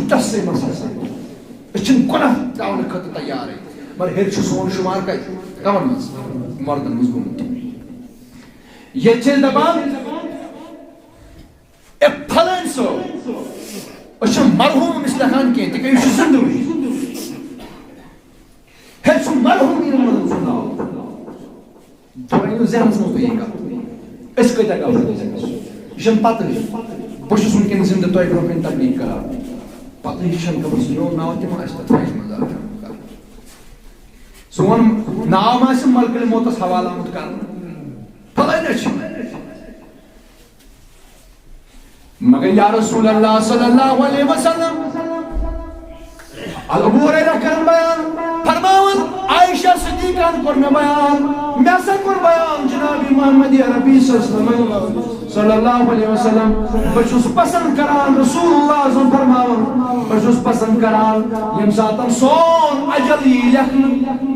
تسے مسئلہ اچھن گناہ تراؤن خط تیار ہے مگر ہر چھ سون شمار کت کمن مز مردن مز گومت یہ چھ دبان اے پھلن سو اچھن مرحوم مسلحان کی تکہ یہ زندہ ہوئی ہر چھ مرحوم یہ مردن سناو تو اینو ذہن سمجھ تو یہ گا اس کتا گا یہ چھن پتہ بہت ونکن زندہ تہ برو تبلیغ کران پتہ یہ چھن خبر سو ناو تم اس تھاش مزہ سون ناو ما ملک الموتس حوالہ آمت کر فلان مگر یا رسول اللہ صلی اللہ علیہ وسلم ابو ہریرہ کرن بیان فرماون عائشہ صدیقہ کور میں بیان میں سا کور بیان جناب محمد عربی صلی اللہ علیہ وسلم بچوس پسند کران رسول اللہ صلی اللہ علیہ وسلم فرماون بچوس پسند کران یم ساتن سون اجلی لکھن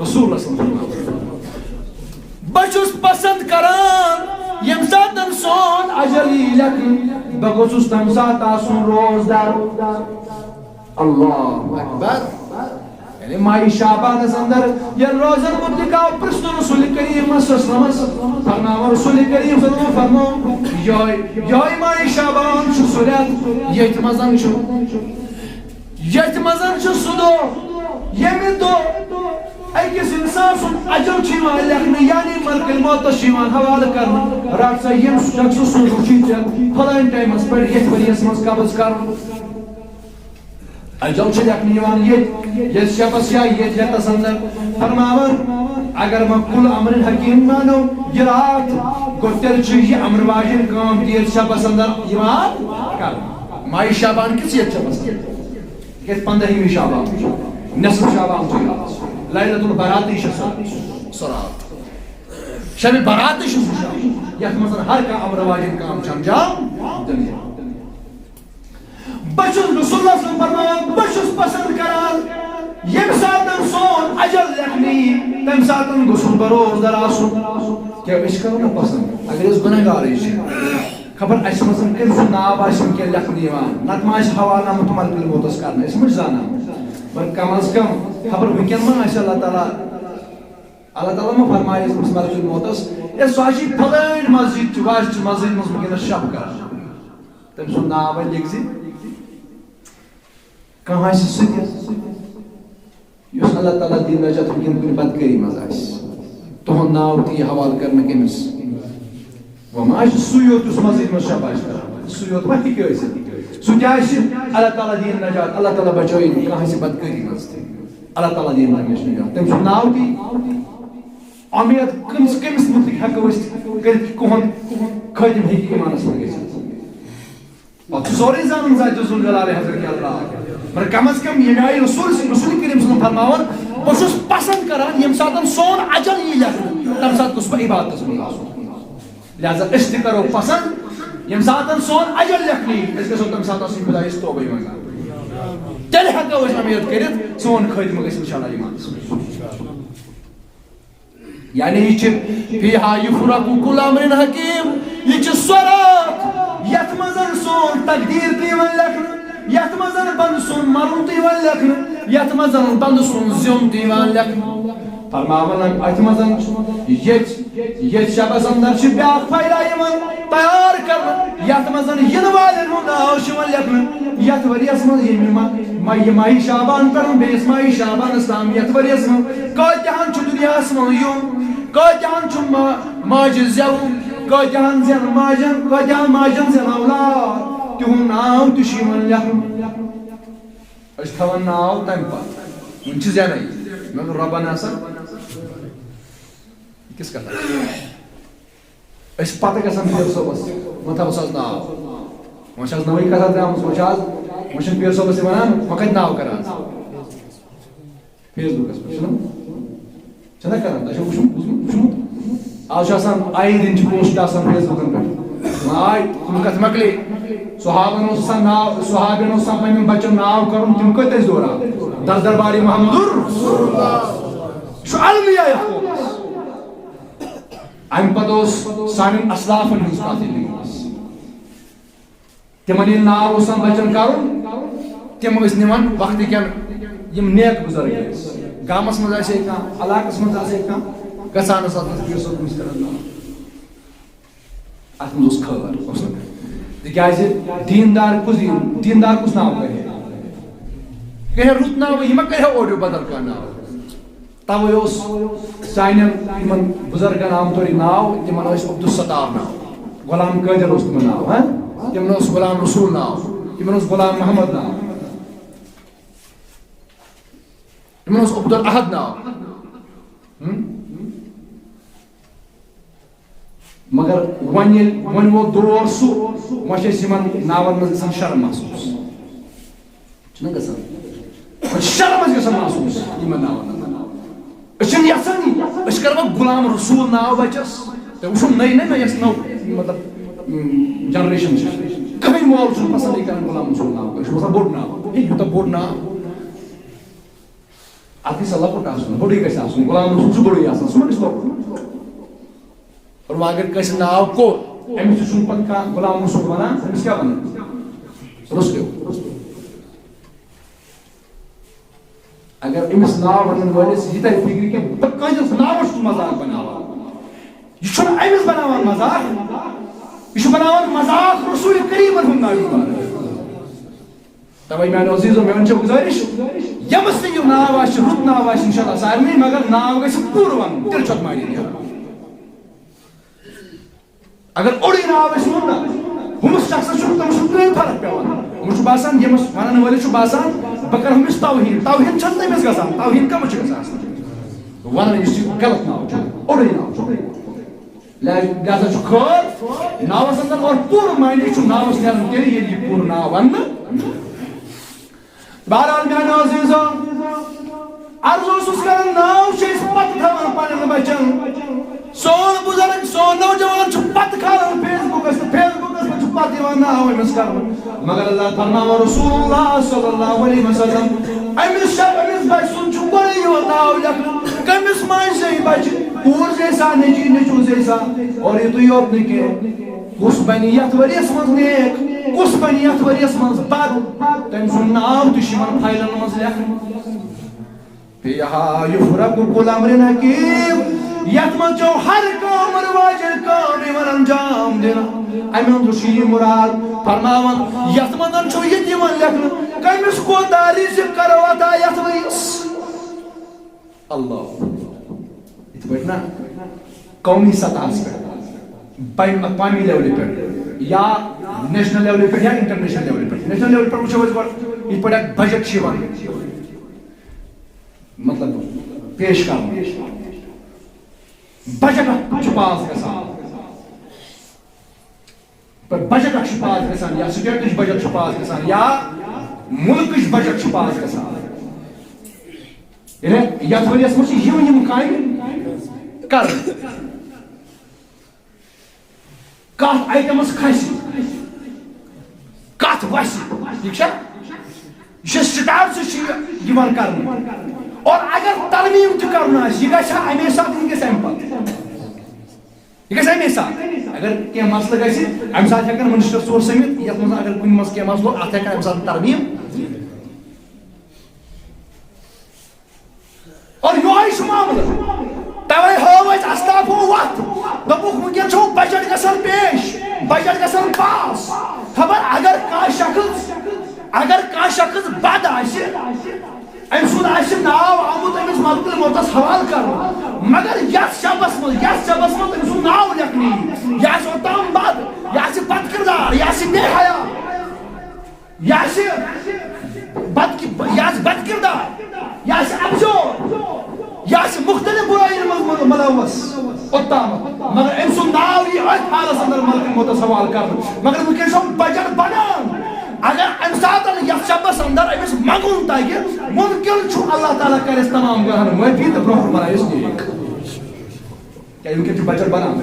رسول اللہ صلی اللہ علیہ وسلم بچوس پسند کران یم ساتن سون اجلی لکھن بگوسوس تم سات آسون روز دار اللہ اکبر یعنی مائی شعبان اندر یہ روزن متلقہ پرسن رسول کریم صلی اللہ علیہ وسلم فرماو رسول کریم صلی اللہ علیہ وسلم فرماو یوی مائی شعبان چھو سوریت یت مزن چھو سدو یمی دو ایکس انسان سن اجل چھیوان لکھنے یعنی ملک الموت چھیوان حوالہ کرنا رات سا یم شخص سن روچی چل فلائن ٹائمس پر یت وریس مز قبض کرنا اجل چھ لکھنے یوان یہ شبس یا یہ جتس اندر فرماون اگر میں کل امر حکیم مانو یہ رات گوتر چھ یہ امر واجن کام دیر شبس اندر یوان کر مائی شعبان کس یہ شبس کس 15 شعبان نصف شعبان چھ لیلۃ البرات سرات شب برات یت مز ہر کا امر واجن کام انجام دنیا بچوس رسول اللہ صلی اللہ علیہ وسلم بچوس پسند کران یم ساتن سون اجل لکھنی تم ساتن گسن بروز در آسن کیا اس کرو نا پسند اگر اس گناہگار خبر اس مزن کم سن ناب آسن کیا لکھنی وان نتما اس حوالہ متمل کل موتس کرنا اس مجھ زانا بل کم از کم خبر وکن من آشا اللہ تعالیٰ ما فرمائے اس متمل کل موتس اس سواشی پھلین مسجد چواش مسجد مزمکن شب کر تم سن ناب لکھزی کہاں سے سدیت یس اللہ تعالیٰ دین نجات وکن کن بدکری مز تہن ناو تی حوال کرنا کمس وما سویوت اس مسجد مز شب کر سویوت ما تھی کہ سو جائے اللہ تعالیٰ دین نجات اللہ تعالیٰ بچوئی کہاں سے بدکری مز اللہ تعالیٰ دین نجات تم سن ناو تی امید کمس متعلق ہیکو کرت کہن خادم ہیکی ایمانس من گژھِتھ سورے زانن ذات ذل جلالہ حضرت اللہ مگر کم از کم یہ آئی رسول کریم صلی اللہ علیہ وسلم فرماون بہ چھس پسند کران یم ساتن سون اجل یہ لکھن تم سات گوس بہ عبادتس منٛز آسُن لہذا أسۍ تہِ کرو پسند یم ساتن سون اجل لکھنی أسۍ گژھو تم سات آسٕنۍ خدایس توبہ منٛگان تیٚلہِ ہیٚکو أسۍ امید کٔرِتھ سون خٲتمہٕ گژھِ انشاءاللہ ایمانس منٛز یعنی یہ چھ فیہا یفرق کل امر حکیم یہ چھ سورات یتھ مزن سون تقدیر تیون لکھن یتھ مزن بند سون مرن تیون لکھن یتھ مزن بند سون زیون تیون لکھن فرماون اتھ مزن یہ شبس اندر چھ بیاکھ پھیلا یمن تیار کرن یتھ مزن ین والن ہند ناو چھ لکھن یتھ وریس من یہ ماہی شعبان پرن بیس ماہی شعبان اسلام یتھ وریس من کاتہن چھ دنیاس من یون کاتہن چھ ماجہ زیون کاتہن زین ماجن کاتہن ماجن زین اولاد تہن ناو تہ چھ یمن لکھن اس تھاون ناو تم پتہ ون چھ زینائی میں ربنا سر کس کتھ اس پتہ گژھان پیر صوبس مطلب ساز ناو وہ چھ نوئی کتھ درامس وہ چھ پیر صوبس ونان وقت ناو کران فیس بکس پر چھنا کران تہ وچھمت آج آسان آئی دن چھ پوسٹ آسان فیس بکن پہ آئی تم کتھ مکلی صحابن اوس پنن بچن ناو کرن تم کت ٲسۍ دوران درباری محمد رسول اللہ شو المیہ ام پتہ سان اسلافن ہنز کتھ تمن ییٚلہِ ناو اوسان بچن کرن تم نمان وقت کن یم نیک بزرگ گامس مز علاقس مز گھان پیر صٲب کس کران ات مز خبر تکیاز دیندار کس ناو کرے رت ناو یہ ما کرے اوڑیو بدل کانٛہہ ناو توے سانٮ۪ن یمن بزرگن عام طور ناو تمن عبدالستار ناو غلام قادر تمن ناو تمن غلام رسول ناو تمن غلام محمد ناو تمن عبدالاحد ناو مگر ون وہ دور سہ ویسے ناون مز شرم محسوس شرم گژھان محسوس ناون یژھان کرو غلام رسول ناو بچس تھی وچھو نئی یس نو مطلب جنریشن کہیں مول پسند کران غلام رسول ناو باسان بوڑ ناو یوتہ بوڑ ناو ات گھس لۄکُٹ آسُن بوڑٕے گژھِ آسُن غلام رسول بوڑٕے آسان سُہ ما گژھِ لۄکُٹ اور وہ اگر کسی ناو کو امس چھُنہٕ پتہٕ کانٛہہ غلام رسول ونان أمِس کیٛاہ ونان رسول اگر امس ناو ونن وٲلِس یہِ ترِ فکرِ کہِ بہٕ کٲنٛسہِ ناوس چھُس مذاق بناوان یہِ چھُنہٕ أمِس بناوان مذاق یہِ چھُ بناوان مذاق رسول کریٖمن ہُنٛد ناوِ مبارک توے میانیو عزیزو مےٚ ونہِ گزٲرِش ییٚمِس تہِ یہِ ناو آسہِ رُت ناو آسہِ انشاءاللہ سارنٕے مگر ناو گژھِ پوٗرٕ ونُن تیٚلہِ چھُ اتھ معنی نیران اگر اوڑٕے ناو آسہِ ووٚن ہُمِس شخصس چھُنہٕ تٔمِس چھُنہٕ کٕہٕنۍ فرق پیٚوان ہُمِس چھُ باسان ییٚمِس ونن وٲلِس چھُ باسان بہٕ کرٕ ہُمِس توہیٖن توہیٖن چھُنہٕ تٔمِس گژھان توہیٖن کٔمِس چھُ گژھان ونان یُس یہِ غلط ناو چھُ اوڑٕے ناو چھُ لہذا چھُ خٲر ناوس اندر اور پوٗرٕ معنی چھُ ناوس نیران تیٚلہِ ییٚلہِ یہِ پوٗرٕ ناو وننہٕ بہرحال میانیو عزیزو عرض اوسُس کران ناو چھِ أسۍ پتہٕ تھاوان پننٮ۪ن بچن سون بزرگ سون نوجوان چھُ پتہٕ کھالان فیس بُکس پٮ۪ٹھ چھُ پتہٕ یِوان ناو أمِس کرنہٕ مگر اللہ فرماوان رسول اللہ صلی اللہ علیہ وسلم أمِس بچہِ سُنٛد چھُ گۄڈَے یِوان ناو لیکھنہٕ کٔمِس ماجہِ سے یہِ بچہِ کوٗر جیسا نیٚچی نیٚچوٗ جیسا اور یِتُے یوت نہٕ کینٛہہ کُس بنہِ یتھ ؤرِیس منٛز نیک کُس بنہِ یتھ ؤرِیس منٛز بد تٔمۍ سُنٛد ناو تہِ چھُ یِمن فایلن منٛز لیکھنہٕ فیہا یُفرق کُلُّ امرٍ حکیٖم یتھ منٛز چھُ ہر کٲم رواجن کٲم یِوان انجام دِنہٕ امہِ ہُنٛد چھُ یہِ مُراد فرماوان یتھ منٛز چھُ یہِ تہِ یِوان لیکھنہٕ کٔمِس کوتاہ رِزق کرو عطا یتھ ؤرِیس اللہ یِتھ پٲٹھۍ نا قومی سطحس پٮ۪ٹھ اقوامی لیولہِ پٮ۪ٹھ یا نیشنل لیولہِ پٮ۪ٹھ یا انٹرنیشنل لیولہِ پٮ۪ٹھ نیشنل لیولہِ پٮ۪ٹھ وٕچھو أسۍ گۄڈٕ یِتھ پٲٹھۍ اکھ بجٹ چھُ یِوان مطلب پیش کرنہٕ بجٹ چھُ پاس گژھان بجٹ چھُ پاس گژھان یا سٹیٹٕچ بجٹ چھُ پاس گژھان یا مُلکٕچ بجٹ چھُ پاس گژھان یتھ ؤرِیس منٛز چھِ یِم کامہِ کرٕنۍ کتھ آیٹمس کھسہِ کتھ وسہِ ٹھیٖک چھا یہِ چھُ سٹاٹ سے چھُ یِوان کرنہٕ اور اگر ترمیٖم تہِ کرُن آسہِ یہِ گژھِ اَمے ساتہٕ یہِ گژھِ اَمہِ پتہٕ یہِ گژھِ اَمے ساتہٕ اگر کینٛہہ مسلہٕ گژھِ اَمہِ ساتہٕ ہٮ۪کن مِنسٹر ژور سٔمِتھ یتھ منٛز اگر کُنہِ منٛز کینٛہہ مسلہٕ اتھ ہٮ۪کن اَمہِ ساتہٕ ترمیٖم اور یِہوے چھُ معاملہٕ توے ہٲو اَسہِ استافو وتھ دوٚپُکھ وٕنکٮ۪ن چھُ بجٹ گژھان پیش بجٹ گژھان پاس خبر اگر کانٛہہ شخص بد آسہِ أمۍ سُنٛد آسہِ ناو آمُت أمِس مقتل موتس حوالہٕ کرنہٕ مگر یتھ شبس منٛز أمۍ سُنٛد ناو لیکھنہٕ یی یہِ آسہِ اوٚتام بد یہِ آسہِ بد کردار یہِ آسہِ بے حیا یہِ آسہِ بد کردار یہِ آسہِ ابزور یہِ آسہِ مختلف بُرایَن منٛز ملوث اوٚتامتھ مگر أمۍ سُنٛد ناو یی أتھۍ حالس انٛدر ملکن موتس حوالہٕ کرنہٕ مگر وٕنکٮ۪ن چھُ بجٹ بنان اگر امہِ ساتہٕ یتھ شبس انٛدر أمِس منٛگُن تگہِ مُمکِن چھُ اللہ تعالیٰ کرٮ۪س تمام گناہن معٲفی تہٕ برونٛہہ کُن بنٲیِس نیک کیٛازِ وٕنکٮ۪ن چھُ بجٹ بنان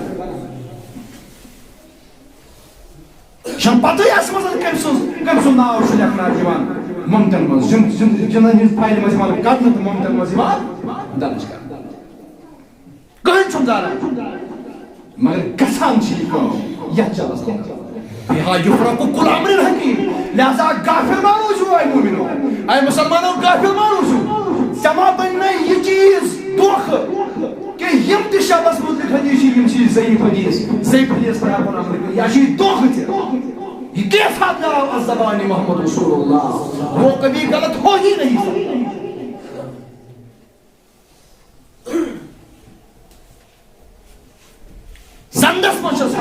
چھنہٕ پتہٕے آسمٕژ کٔمۍ سُنٛد ناو چھُ لیکھنہٕ یِوان ممتن منٛز جنن ہٕنٛز فایلہِ منٛز یِوان کڑنہٕ تہٕ ممتن منٛز یِوان درج کرنہٕ کٕہٕنۍ چھُنہٕ زانان مگر گژھان چھِ یہِ کٲم یتھ جلس انٛدر یُفرق کُلُّ امرٍ حکیٖم لہذا غافل ما روٗزِو اے موٗمِنو اے مسلمانوں غافل مانو سما بننے یہ چیز دھوکہ کہ یم تہ شبس متعلق حدیث یم چیز ضعیف حدیث پر ہیکو عمل یا چھ دھوکہ تہ یہ کیسا جواب از زبان محمد رسول اللہ وہ کبھی غلط ہو ہی نہیں سکتا زندس مچھس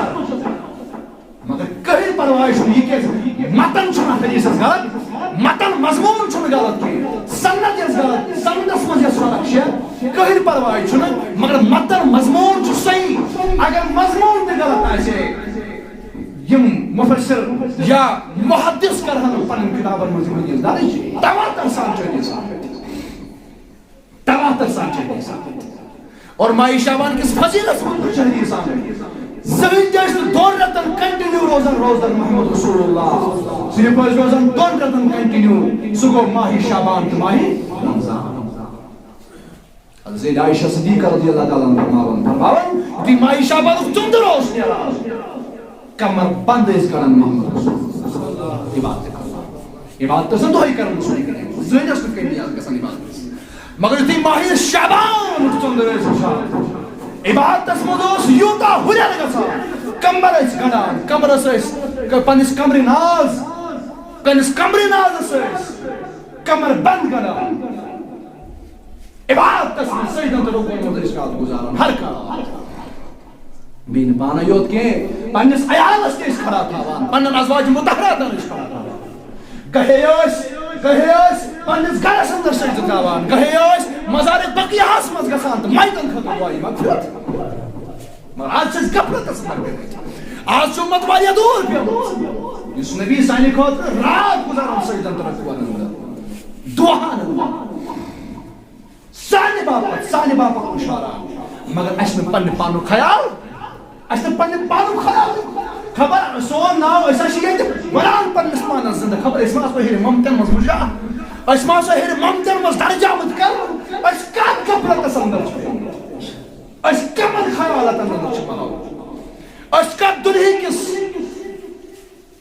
مگر کہیں پرواہ چھنہ یہ متن چھنہ حدیث غلط متن مضمون چھنہ غلط کی سند یس غلط سندس مز یس فرق چھ کہیں پرواہ چھنہ مگر متن مضمون چھ صحیح اگر مضمون تہ غلط آسے یم مفسر یا محدث کرہن پنن کتابن مز حدیث درج تواتر سان چھ تواتر سان چھ اور ماہ شعبان کس فضیلت مند حدیث آمد زمین جیسے دون رتن کنٹینیو روزن محمد رسول اللہ صرف روزن دون رتن کنٹینیو سگو ماہ شعبان تو ماہ رمضان حضرت عائشہ صدیقہ رضی اللہ تعالیٰ عنہ فرماون کہ ماہ شعبان تم دروس نیرا کمر بند اس کرن محمد رسول اللہ عبادت سن تو ہی کرن زین اس کے نیاز کسن عبادت مگر تی ماہ شعبان تم دروس عبادت مدوس یوتا ہوریا گژھا کمبر اس گنڈان کمرس اس پنس کمر ناز اس کمر بند گنڈان عبادت میں سجدہ تو رکوع میں اشراق گزاران ہر کا بین بانا یوت کے پنس عیالس کے اس کھڑا تھاوان پنن ازواج مطہراتن اس کھڑا تھاوان کہے اس پنس گھرس اندر سجدہ تھاوان کہے اس مزار بقیہس مز گژھان تو مائتن خطر دعائی مغفرت مگر آج سے غفلت اس لگ گئی آج سے امت والی دور پہ اس نبی سانی خاطر رات گزارن سجدہ تو رکوع اندر دعان اندر سانی باپت اشارہ مگر اس میں پنن پانو خیال خبر سون ناو ایسا شیئے وران پنس پانس زندہ خبر اس ماس پہیر ممتن مز مجھا اس ماس پہیر ممتن مز درجہ مد کر اس کام کپرت سندر چھو اس کمن خیالت اندر چھو اس کا دنہی کس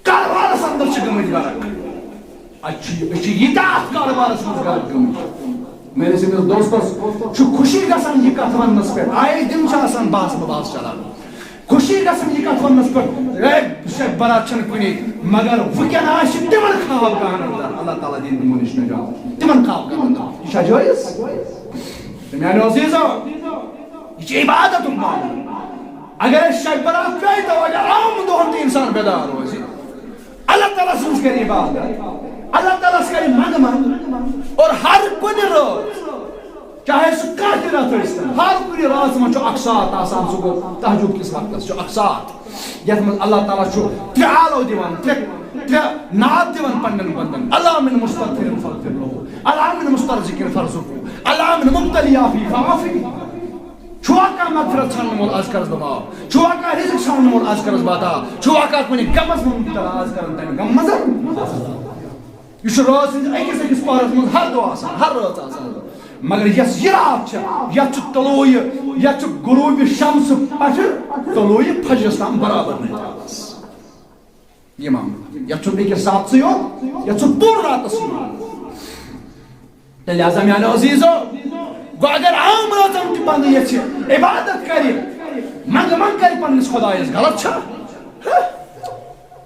کاروار سندر چھو گمج گرک اچھی یہ داخت کاروار سندر گرک گمج میرے سے میرے دوستوں چھو خوشی گسن یہ کتوان نس پر آئے دن چاسن باس چلا خوشی گسن یہ کتوان نس پر ایک برات چھن کنی مگر وکن آشی تمن خواب کہن اندر اللہ تعالیٰ دین تمن اس نجا تمن خواب کہن اندر یہ شاجوئیس میانے عزیزہ یہ عبادت مان اگر اس شاید برات پہی تو اگر عام دوہن تی انسان بیدار ہو اللہ تعالیٰ سنس کری عبادت اللہ تعالیٰ سکری مانگ اور ہر کن روز چاہے سو کاتی رات رستن ہر کن روز میں چھو اقساط آسان سو گو تحجد کس وقت چھو اقساط یت میں اللہ تعالیٰ چھو تعالو دیوان ناد دیوان پنن بندن اللہ من مستغفر فاغفر لہو اللہ من مسترزقین فرزقو اللہ من مبتلی فی فعافی چھوکا مغفرت چھاننے مول آج کرز دماغ چھوکا رزق چھاننے مول آج کرز باتا چھوکا کنی گمز ممتلا آج کرن تین گم مزر یہ چھو روز ایکس پارس من ہر دو آسان ہر روز آسان مگر یس یہ رات چھا یا چھو تلوئی یا چھو غروب شمس پچھر تلوئی فجرستان برابر نہیں تھا یہ معاملہ یا چھو بیکر ساتھ سے ہو یا چھو پور رات سے ہو لہذا میانے عزیزو گو اگر عام روزن تی بند یہ چھے عبادت کری منگ کری پنس خدایس غلط چھا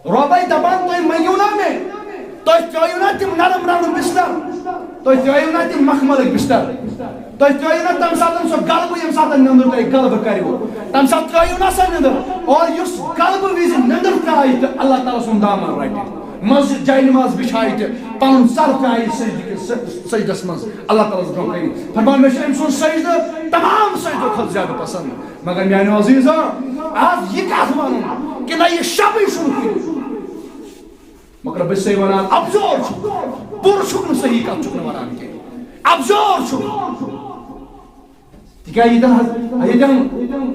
روبائی دبان توی میونا میں توی تیویونا تیم نرم رنم بستر توی تیویونا تیم مخملک بستر توی تیویونا تم ساتن سو قلب یم ساتن نندر توی قلب کریو تم سات تیویونا سا نندر اور یس قلب ویزی نندر تائی تو اللہ تعالیٰ سن دامان رائٹی مسجد جائے نماز بچھائی تھے پانن سر پہ آئی سجدس مز اللہ تعالیٰ سے کہی فرمان میں شاہم سن سجدہ تمام سجدہ خود زیادہ پسند مگر میانے عزیزہ آج یہ کہت مانوں کہ نہ یہ شبی شروع کی مگر بس سے ونان ابزور چھو پور چھکن صحیح کا چھکن ونان کے ابزور چھو تکیہ یہ دن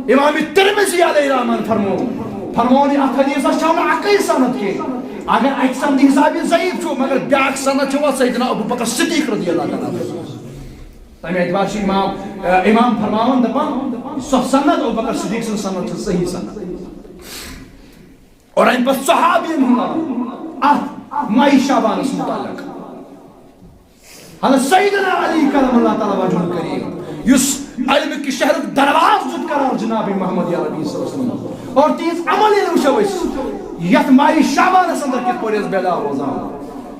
امام ترمذی علیہ الرحمن فرمونی ات حدیث چھونا اکی سند کے اگر ایک سند حسابی ضعیف چھو مگر بیاک سند چھو سیدنا ابو بکر صدیق رضی اللہ تعالیٰ تمہیں اعتبار سے امام فرماون دپان صف سند ابو بکر صدیق سے سند چھو صحیح سند اور ان پر صحابین ہوں مائی شعبان اس متعلق حضرت سیدنا علی کرم اللہ تعالیٰ وجہ الکریم یس علم کی شہر درواز جد قرار جناب محمد یا ربی صلی اللہ علیہ وسلم اور تیز عمل وچھو یت مائی شعبانس اندر کت پٲٹھۍ ٲس بیدار روزان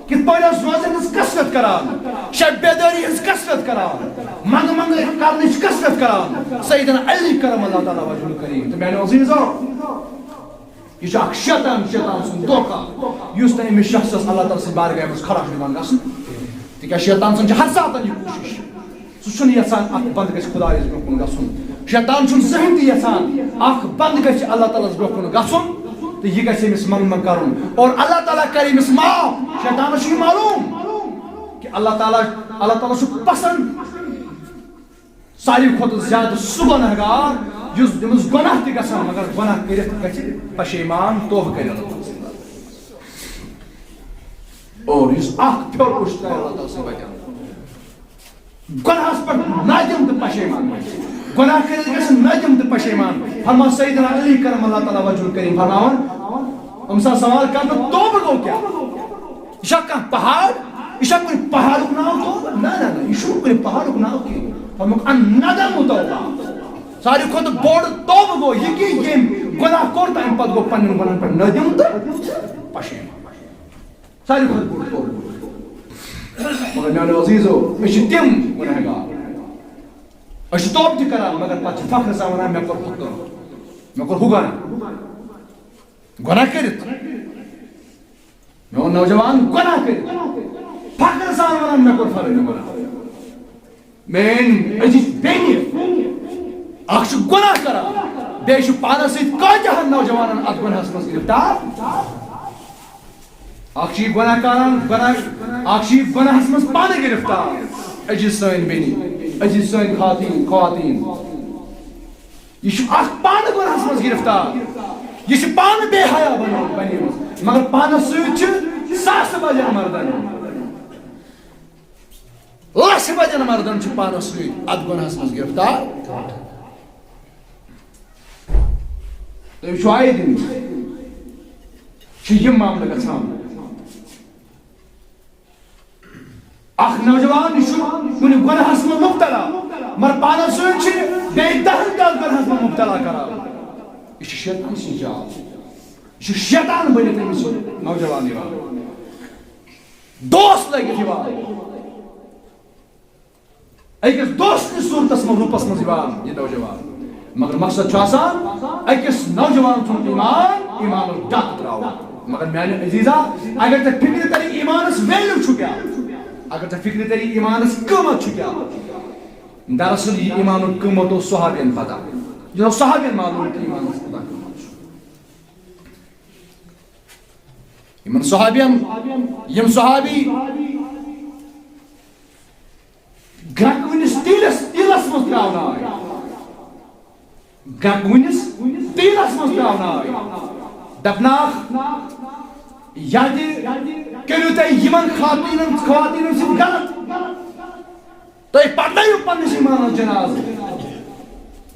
کت پٲٹھۍ ٲس روزن ہٕنٛز کثرت کران شب بیداری ہٕنٛز کثرت کران منگ منگ کرنٕچ کثرت کران سیدنا علی کرم اللہ تعالیٰ وجہ الکریم تو میانیو عزیزو یہ چھُ اکھ شیطان سُنٛد دھوکہ یُس نہٕ أمِس شخصس اللہ تعالیٰ سٕنٛدِ بارگاہہِ منٛز کھڑا چھُ دِوان گژھُن تِکیٛازِ شیطان سُنٛد چھِ ہر ساتہٕ یہِ کوٗشِش سُہ چھُنہٕ یژھان اکھ بنٛد گژھِ خۄدایس برٛونٛہہ کُن گژھُن شیطان چھُنہٕ زٕہٕنۍ تہِ یژھان اکھ بنٛد گژھِ اللہ تعالیٰ ہس برٛونٛہہ کُن گژھُن تہٕ یہِ گژھِ أمِس منٛگہٕ کرُن اور اللہ تعالیٰ کرِ أمِس معاف شیطانس چھُ یہِ معلوٗم کہ اللہ تعالیٰ چھُ پسنٛد ساروی کھۄتہٕ زیادٕ سُہ گۄنہگار یُس أمِس گۄناہ تہِ گژھان مگر گۄناہ کٔرِتھ گژھِ پشیمان توبہٕ کرِ اللہ تعالیٰ اور یُس اکھ پھیوٚر اوس کرِ اللہ تعالیٰ سٕنٛدِ وجہ گۄناہس پٮ۪ٹھ نادم تہٕ پشیمان گۄناہ کٔرِتھ گژھِ نادم تہٕ پشیمان فرمان سیدنا علی کرم اللہ تعالیٰ وجہ الکریم فرماوان أمۍ ساتہٕ سوال کرنہٕ توبہٕ گوٚو کیٛاہ یہِ چھا کانٛہہ پہاڑ یہِ چھا کُنہِ پہاڑُک ناو توبہٕ نہ یہِ چھُنہٕ کُنہِ پہاڑُک ناو کینٛہہ فرموکھ ان ندم توبہ ساروی کھۄتہٕ بوٚڑ توبہٕ گوٚو یہِ کہِ ییٚمۍ گۄناہ کوٚر تہٕ اَمہِ پتہٕ گوٚو پننٮ۪ن گۄناہن پٮ۪ٹھ نادم تہٕ پشیمان ساروی کھۄتہٕ بوٚڑ توبہٕ مگر میانیو عزیزو أسۍ چھِ تِم گۄنہگار أسۍ چھِ توبہٕ تہِ کران مگر پتہٕ چھِ فخر سان ونان مےٚ کوٚر ہُہ کٲم مےٚ کوٚر ہُہ گۄناہ کٔرِتھ میون نوجوان گۄناہ کٔرِتھ فخر سان ونان مےٚ کوٚر فلٲنۍ گۄناہ میٲنۍ أزِچ بیٚنہِ اکھ چھُ گۄناہ کران بیٚیہِ چھُ پانس سۭتۍ کٲتیاہن نوجوانن اتھ گۄناہس منٛز گرفتار اکھ چھُ یہِ گۄناہ کران اکھ چھُ یہِ گۄناہس منٛز پانہٕ گرفتار أزِچ سٲنۍ بیٚنہِ أزِچ سٲنۍ خواتیٖن یہِ چھُ اکھ پانہٕ گۄناہس منٛز گرفتار یہِ چھِ پانہٕ بے حیا بنیمٕژ مگر پانس سۭتۍ چھِ ساسہٕ بجن مردن لچھ بجن مردن چھِ پانس سۭتۍ اتھ گۄناہس منٛز گرفتار تُہۍ وٕچھِو آیے دِن چھِ یِم معاملہٕ گژھان اکھ نوجوان یہِ چھُ کُنہِ گۄناہس منٛز مُبتلا مگر پانس سۭتۍ چھِ بیٚیہِ دہن تہِ اتھ گۄناہس منٛز مُبتلا کران یہ شیطان سٕنٛز چال یہ شیطان بنِتھ أمِس نوجوان یِوان دوست لٔگِتھ یِوان أکِس دوستنہِ صوٗرتس منٛز روٗپس منٛز یِوان یہِ نوجوان مگر مقصد چھُ آسان أکِس نوجوان سُنٛد ایٖمانُک ڈکھ تراوُن مگر میانہِ عزیزا اگر ژےٚ فکرِ تری ایٖمانس ویلیوٗ چھُ کیٛاہ اگر ژےٚ فکرِ تری ایٖمانس قۭمت چھُ کیٛاہ دراصل یہِ ایٖمانُک قۭمت اوس صحابین پتہ یہِ اوس صحابین معلوٗم کہِ ایٖمانس کوٗتاہ قۭمت چھُ یِمن صحابین یِم صحابی گرٛٮ۪کوٕنِس تیٖلس منٛز تراونہٕ آے گرٛٮ۪کوٕنِس تیٖلس منٛز تراونہٕ آے دپناکھ یا تہِ کٔرِو تُہۍ یِمن خواتیٖنن سۭتۍ غلط تُہۍ پکنٲیِو پننِس ایٖمانس جنازٕ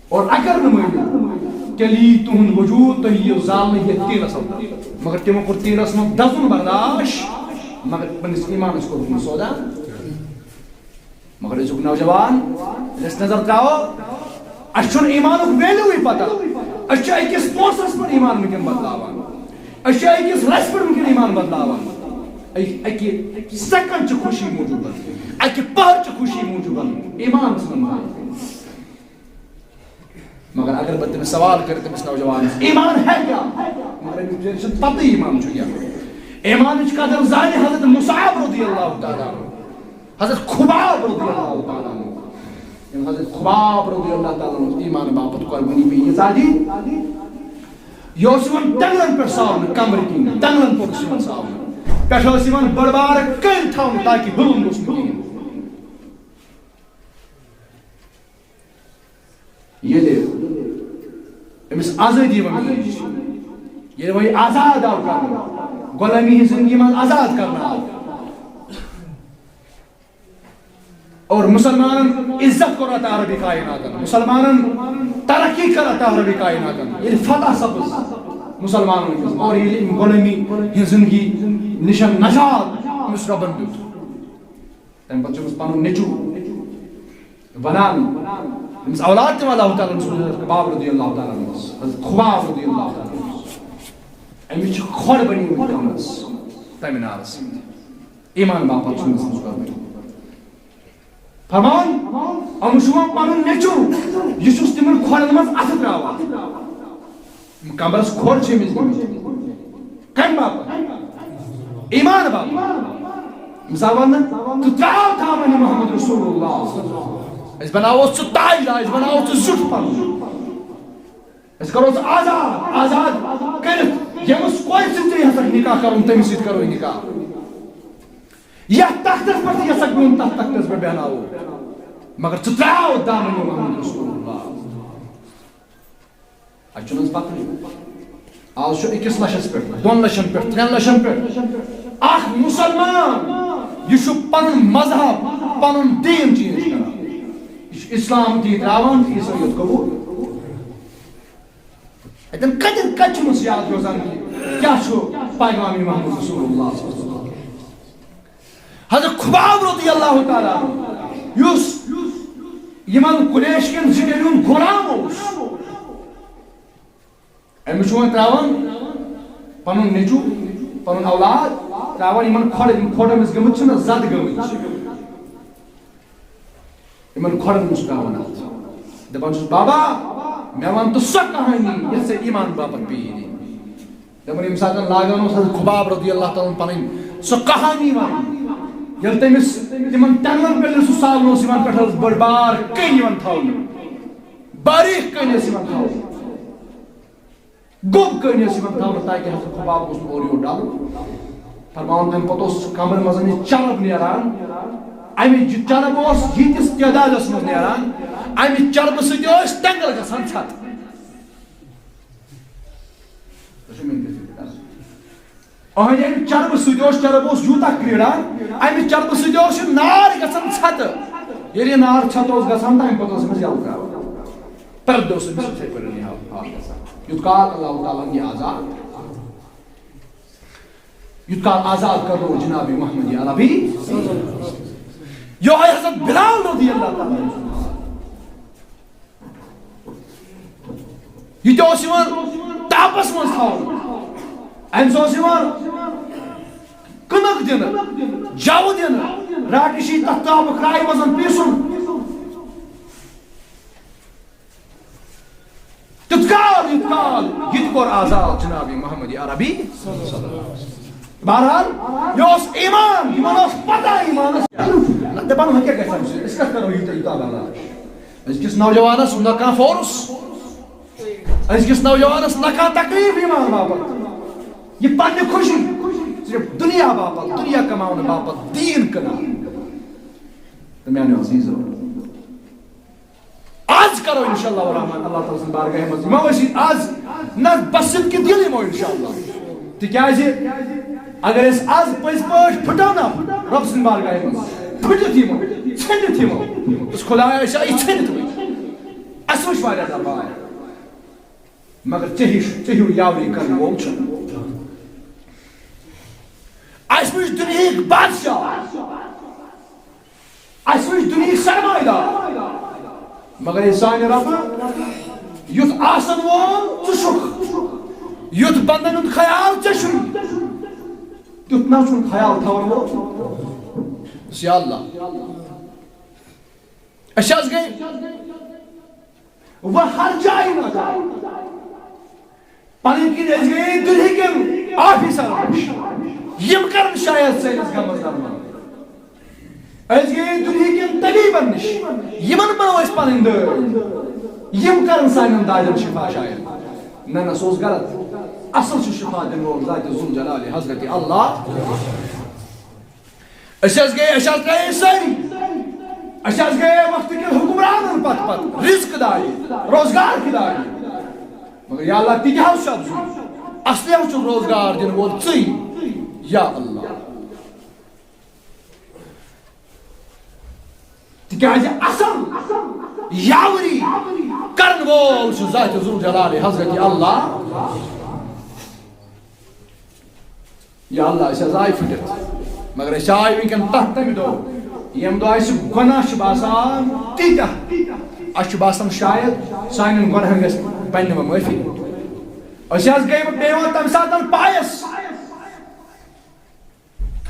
اور اگر نہٕ مٲنِو تیٚلہِ یی تُہُنٛد وجوٗد تُہۍ یِیِو زالنہٕ یتھ تیٖلس انٛدر مگر تِمو کوٚر تیٖلس منٛز دزُن برداش مگر پننِس ایٖمانس کوٚرُکھ نہٕ سودا مگر أزیُک نوجوان ییٚلہِ أسۍ نظر تراوو اَسہِ چھُنہٕ ایٖمانُک ویلیوٗوٕے پتہ أسۍ چھِ أکِس پونٛسس پٮ۪ٹھ ایٖمان وٕنکٮ۪ن بدلاوان أسۍ چھِ أکِس رژھِ پٮ۪ٹھ وٕنکٮ۪ن ایٖمان بدلاوان اکہِ سیکنڈچہِ خوشی موٗجوٗب اکہِ پہرچہِ خوشی موٗجوٗب ایٖمان ژھٕنان مگر اگر بہٕ تٔمِس سوال کرٕ تٔمِس نوجوانس ایٖمان ہے کیٛاہ مگر أمِس بِچٲرِس چھنہٕ پتہٕ ایٖمان چھُ کیٛاہ ایٖمانٕچ قدر زانہِ حضرت مُصعب رضی اللہ تعالیٰ حضرت خُباب رضی اللہ تعالیٰ یِم حضرت خُباب رضی اللہ تعالیٰ ایٖمان باپتھ قۄربٲنی پیٚیہِ ییٖژاہ دِنۍ یہِ اوس یِوان ٹنٛگلن پٮ۪ٹھ ساونہٕ کمرٕ کِنۍ ٹنٛگلن پٮ۪ٹھ اوس یِوان ساونہٕ پٮ۪ٹھٕ ٲس یِوان بٔڑ بارٕ کٔنۍ تھاونہٕ تاکہِ ہُرُن گوٚژھ نہٕ کِہیٖنۍ ییٚلہِ أمِس آزٲدی وۄنۍ میٖج ییٚلہِ وۄنۍ آزاد آو کرنہٕ غۄلٲمی ہِنٛز زندگی منٛز آزاد کرنہٕ آو اور مسلمانن عزت کوٚر عطا ربِ کایناتن مسلمانن ترقی کٔر عطا ربِ کایناتن ییٚلہِ فتح سپٕز مسلمانن منٛز اور ییٚلہِ أمۍ غۄلٲمی ہِنٛز زندگی نِش نجات أمِس رۄبن دیُت تمہ پتہ چھُس پنُن نیٚچوٗ ونان أمِس اولاد تہِ اللہ تعالیٰ ہن حضرت خباب رضی اللہ تعالیٰ عنہس حضرت خباب رضی اللہ تعالیٰ عنہس أمِس چھِ کھۄر بنیمٕتۍ کمرس تمہِ نارٕ سۭتۍ ایٖمان باپتھ چھُ أمِس منٛز کرُن فرمان أمِس چھُ وۄنۍ پنُن نیٚچوٗ یہِ چھُس تِمن کھۄرن منٛز اَتھٕ تراوان کمرس کھۄر چھِ أمِس گٔمٕتۍ کمہِ باپتھ ایٖمان باپتھ أمِس آو وننہٕ ژٕ تراو تھاوان یہِ محمد رسول اللہ أسۍ بناووس ژٕ تاجدار أسۍ بناووس ژٕ زیُٹھ پنُن أسۍ کروس آزاد آزاد کٔرِتھ ییٚمِس کورِ سۭتۍ ژےٚ یژھکھ نکاح کرُن تٔمِس سۭتۍ کرو نکاح یتھ تختس پٮ۪ٹھ ژٕ یژھکھ بِہُن تتھ تختس پٮ۪ٹھ بیٚہناوو مگر ژٕ تراو دامن محمد رسول اللہ اَسہِ چھُنہٕ حظ پتہٕ آز چھُ 1 لچھس پٮ۪ٹھ 2 لچھن پٮ۪ٹھ 3 لچھن پٮ۪ٹھ اکھ مُسلمان یہِ چھُ پنُن مذہب پنُن دیٖن چینج کران یہِ چھُ اسلام دی تراوان عیسٲیت قبول اتن کتہِ چھُنس یاد روزان کیاہ چھُ پیغام محمد رسول اللہ حضرت خباب رضی اللہ تعالیٰ یُس یمن قریش کٮ۪ن زِٹٮ۪ن ہُنٛد غلام اوس أمِس چھُ وۄنۍ تراوان پنُن نیٚچوٗ پنُن اولاد تراوان یمن کھۄڑ أمِس گٔمٕتۍ چھِنہ زد گٔمٕتۍ یمن کھۄڑن منٛز تراوان اتھ دپان چھُس بابا مےٚ ون تہٕ سۄ کہانی یتھ ژےٚ ایٖمان باپتھ پیٚیی دِنۍ دپان ییٚمہِ ساتہٕ لاگان اوس حضرت خباب رضی اللہ تعالیٰ پنٕنۍ سۄ کہانی ونٕنۍ ییٚلہِ تٔمِس تِمن ٹنگن پٮ۪ٹھ سُہ سالن اوس یِوان پٮ۪ٹھ ٲس بٔڑ بار کٔنۍ یِوان تھاونہٕ باریٖک کٔنۍ ٲس یِوان تھاونہٕ گوٚب کٔنۍ ٲس یِوان تھاونہٕ تاکہِ حضرت خباب اوس نہٕ اورٕ یور ڈلُن فرماوان تمہِ پتہٕ اوس کمرن منٛز یہِ چرب نیران امہِ چرب اوس ییٖتِس تعدادس منٛز نیران امہِ چربہٕ سۭتۍ ٲسۍ ٹنگل گژھان ژھتہٕ أہنٛدِ امہِ چربہٕ سۭتۍ اوس چرب اوس یوٗتاہ کریٖڑان امہِ چربہٕ سۭتۍ اوس یہِ نار گژھان ژھتہٕ ییٚلہِ یہِ نار ژھتہٕ اوس گژھان تمہِ پتہٕ اوس أمِس یلہٕ تراوان پردٕ اوس أمِس یِتھٕے پٲٹھۍ ہاکھ گژھان یوٗت کال اللہ تعالیٰ ہن یہِ آزاد یوٗت کال آزاد کرو جناب محمد عربی یہوے حضرت بلال رضی اللہ تعالیٰ یہ تہِ اوس یِوان تاپس منٛز تھاونہٕ أمِس اوس یِوان کٕنٕک دِنہٕ جوٕ دِنہٕ راٹِشی تتھ تاپہٕ کرٛایہِ منٛز پیٖسُن تیُتھ کال یُتھ کال یہِ تہِ کوٚر آزاد جناب محمد عربی بہرحال یہِ اوس ایٖمان یِمن اوس پتہ ایٖمانس دپان وۄنۍ کیٛاہ گژھِ اَمہِ سۭتۍ أسۍ کتھ کرو یوٗتاہ بلاش أزکِس نوجوانس نہ کانٛہہ فورس أزکِس نوجوانس نہ کانٛہہ تکلیٖف ایٖمان باپتھ یہِ پننہِ خوشی صرف دُنیا باپتھ دُنیا کماونہٕ باپتھ دیٖن کٕنان تہٕ میانیو عزیٖزو آز کرو انشاءاللہ الرحمن اللہ تعالیٰ سٕنٛدِ بارگاہہِ منٛز یِمو أسۍ آز نہ بسِط کہِ دِل یِمو انشاءاللہ تِکیٛازِ اگر أسۍ آز پٔزۍ پٲٹھۍ پھٕٹو نہ رۄب سٕنٛدِ بارگاہہِ منٛز پھٕٹِتھ یِمو ژھٔنِتھ یِمو أسۍ خۄدایا أسۍ آیہِ ژھٔنِتھ وٕنۍ اَسہِ وٕچھ واریاہ دباے مگر ژےٚ ہیوٗ یاوری کرن وول چھُنہٕ اَسہِ وٕچھ دُنہِکۍ بادشاہ اَسہِ وٕچھ دُنہِکۍ سرمایہ دار مگر یہِ سانہِ رۄبہٕ یُتھ آسن وول ژٕ چھُکھ یُتھ بندن ہُنٛد خیال ژےٚ چھُے تیُتھ نہ چھُنہٕ خیال تھاون وول یا اللہ أسۍ حظ گٔے وۄنۍ ہر جایہِ نظر پنٕنۍ کِنۍ أسۍ گٔیے دُنہِکٮ۪ن آفیسرن نِش یِم کرن شاید سٲنِس غمس درمان أسۍ گٔیے دُنہِکٮ۪ن طبیٖبن نِش یِمن بنو أسۍ پنٕنۍ دٲدۍ یِم کرن سانٮ۪ن دادٮ۪ن شفا شاید نہ سُہ اوس غلط اصل چھُ شفا دِنہٕ وول ذاتِ ذوالجلالِ حضرت اللہ أسۍ حظ ترٛایے سٲری أسۍ حظ گٔیے وقتہٕ کٮ۪ن حُکمرانن پتہٕ رِزق دارِ روزگار کہِ دارِ مگر یا اللہ تہِ تہِ حظ چھُ افضوٗ اصلی حظ چھُ روزگار دِنہٕ وول ژٕے یا اللہ تِکیٛازِ اصل یاوری کرن وول چھُ ذاتِ ذوالجلالِ حضرت اللہ یا اللہ أسۍ حظ آیہِ پھٕٹِتھ مگر أسۍ آیہِ وٕنکٮ۪ن تتھ تمہِ دۄہ یم دو اس گناہ چھ باسان تیتا اس باسان شاید سانن گناہن گژھِ بننہٕ معافی اس گئی بیوان تم ساتن پایس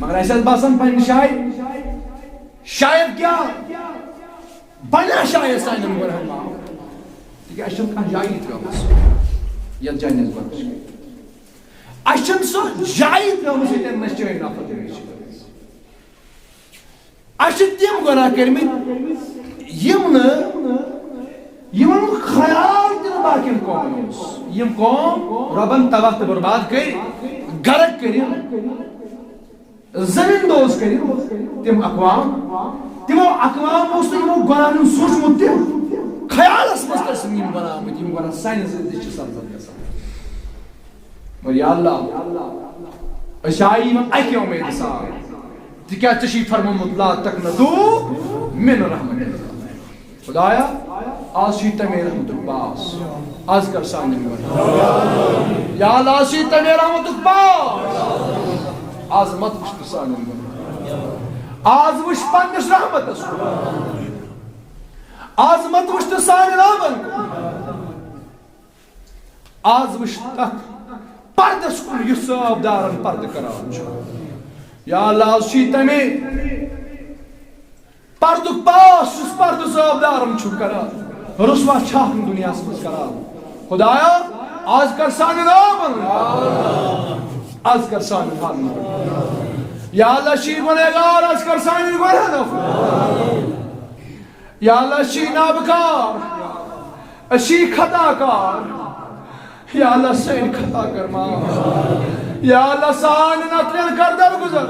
مگر اس باسان پنہ جایہِ شاید کیا بنا شاید سانن گناہن معاف تکیازِ اس چھنہٕ کانٛہہ جایی ترٲومٕژ یتھ جایہِ نہٕ أسۍ گۄڈٕ اس چھنہٕ سۄ جایی ترٲومٕژ ییٚتٮ۪ن نہٕ چٲنۍ نفرت چھِ اس چھِ تِم گۄناہ کٔرمٕتۍ یِمن خیال تہِ نہٕ باقین قومن اوس یِم قوم رۄبن تباہ تہٕ برباد کٔرۍ غرق کٔرِنۍ زمیٖندوز کٔرِنۍ تِم اقوام تِمو اقوام اوس نہٕ یِمو گۄناہن ہُنٛد سوٗنٛچمُت تہِ خیالس منٛز تہِ ٲسۍ یِم بناومٕتۍ یِم گۄناہ سانہِ زندگی چھِ سرزد گژھان مگر یا اللہ أسۍ آیہِ یِمن اکہِ اُمیدِ سان تِکیٛازِ ژےٚ چھُے فرمومُت لا تقنطوا من رحمت اللہ خدایا آز چھُے تمے رحمتُک باس آز کر سانٮ۪ن گۄناہن یا اللہ آز چھُے تمے رحمتُک باس آز مت وٕچھ تہٕ سانٮ۪ن گۄناہن آز وٕچھ پننِس رحمتس کُن آز مت وٕچھ تہٕ سانٮ۪ن آبن کُن آز وٕچھ تتھ پردس کُن یُس ثوابدارن پردٕ کران چھُ یا اللہ آز چھُے تمے پردُک پاس یُس پردٕ ثوابدارن چھُ کران رسوا چھاکھ نہٕ دُنیاہس منٛز کران خدایا آز کر سانٮ۪ن آبن آز کر سانٮ۪ن حالن یا اللہ چھُے گُنہگار آز کر سانٮ۪ن گۄناہن عفو یا اللہ چھُے نابکار أسۍ چھِی خطا کار یا اللہ سٲنۍ خطا کر معاف یا اللہ سانٮ۪ن اترین کر درگُزر